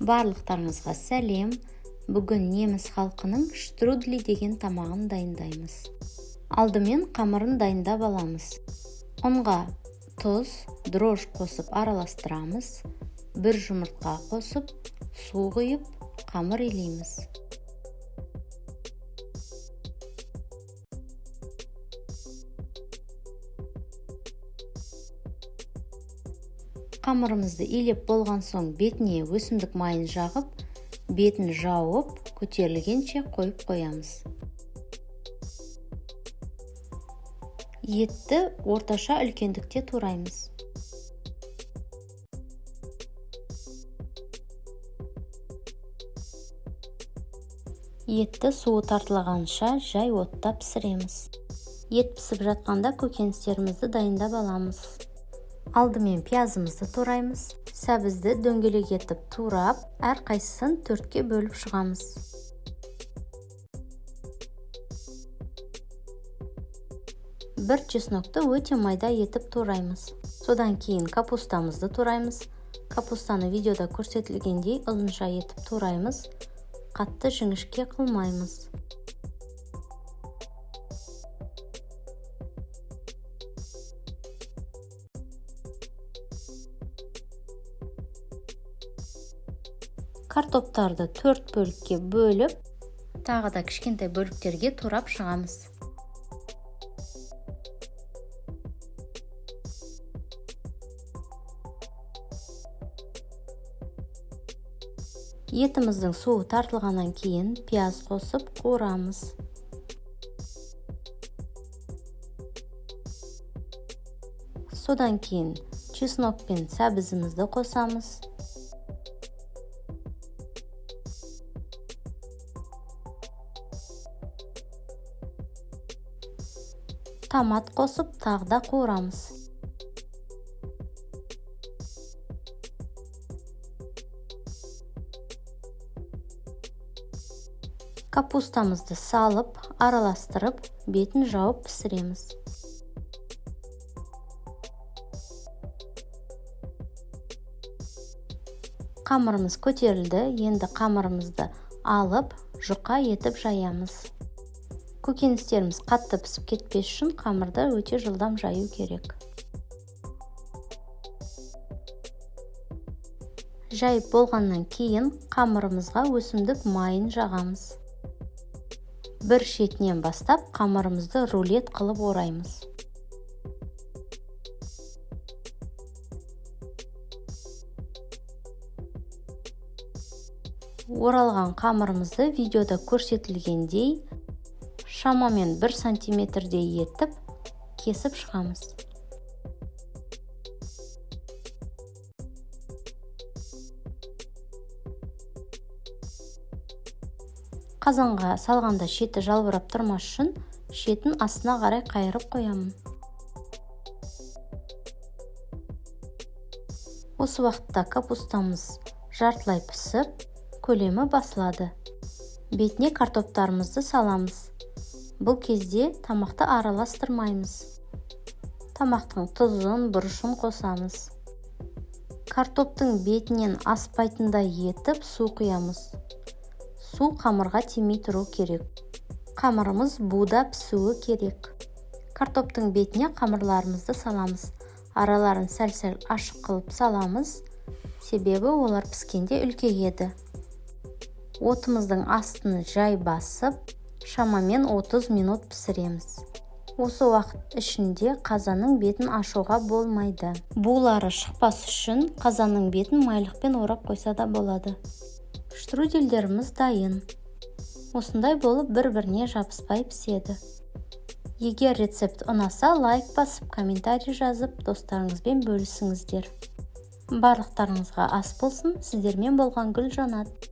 Барлықтарыңызға сәлем. Бүгін неміс халқының штрудли деген тамағын дайындаймыз. Алдымен қамырын дайындап аламыз. Ұнға тұз, дрожж қосып араластырамыз. Бір жұмыртқа қосып, су құйып, қамыр илейміз. Қамырымызды илеп болған соң бетіне өсімдік майын жағып, бетін жауып, көтерілгенше қойып қоямыз. Етті орташа үлкендікте тураймыз. Етті суы тартылғанша жай отта пісіреміз. Ет пісіп жатқанда көкөністерімізді дайындап аламыз. Алдымен пиязымызды тураймыз. Сәбізді дөңгелек етіп турап, әрқайсысын 4-ке бөліп шығамыз. Бір чеснокты өте майда етіп тураймыз. Содан кейін капустамызды тураймыз. Капустаны видеода көрсетілгендей ұзынша етіп тураймыз. Қатты жіңішке қылмаймыз. Картоптарды 4 бөлікке бөліп, тағы да кішкентай бөліктерге турап шығамыз. Етіміздің суы тартылғаннан кейін пияз қосып қуырамыз. Содан кейін чеснок пен сәбізімізді қосамыз. Томат қосып, тағы да қуырамыз. Капустамызды салып, араластырып, бетін жауып пісіреміз. Қамырымыз көтерілді, енді қамырымызды алып, жұқа етіп жаямыз. Көкөністеріміз қатты пісіп кетпес үшін қамырды өте жылдам жаю керек. Жайып болғаннан кейін қамырымызға өсімдік майын жағамыз. Бір шетінен бастап қамырымызды рулет қылып ораймыз. Оралған қамырымызды видеода көрсетілгендей шамамен 1 сантиметрдей етіп, кесіп шығамыз. Қазанға салғанда шеті жалбырап тұрмас үшін, шетін астына қарай қайырып қоямын. Осы уақытта капустамыз жартылай пісіп, көлемі басылады. Бетіне картоптарымызды саламыз. Бұл кезде тамақты араластырмаймыз. Тамақтың тұзын, бұрышын қосамыз. Картоптың бетінен аспайтындай етіп су құямыз. Су қамырға тимей тұру керек. Қамырымыз буда пісуі керек. Картоптың бетіне қамырларымызды саламыз. Араларын сәл-сәл ашық қылып саламыз. Себебі олар піскенде үлкейеді. Отымыздың астын жай басып, шамамен 30 минут пісіреміз. Осы уақыт ішінде қазанның бетін ашуға болмайды. Булары шықпас үшін қазанның бетін майлықпен орап қойса да болады. Штрудельдеріміз дайын. Осындай болып бір-біріне жабыспай піседі. Егер рецепт ұнаса, лайк басып, комментарий жазып, достарыңызбен бөлісіңіздер. Барлықтарыңызға ас болсын, сіздермен болған Гүлжанат.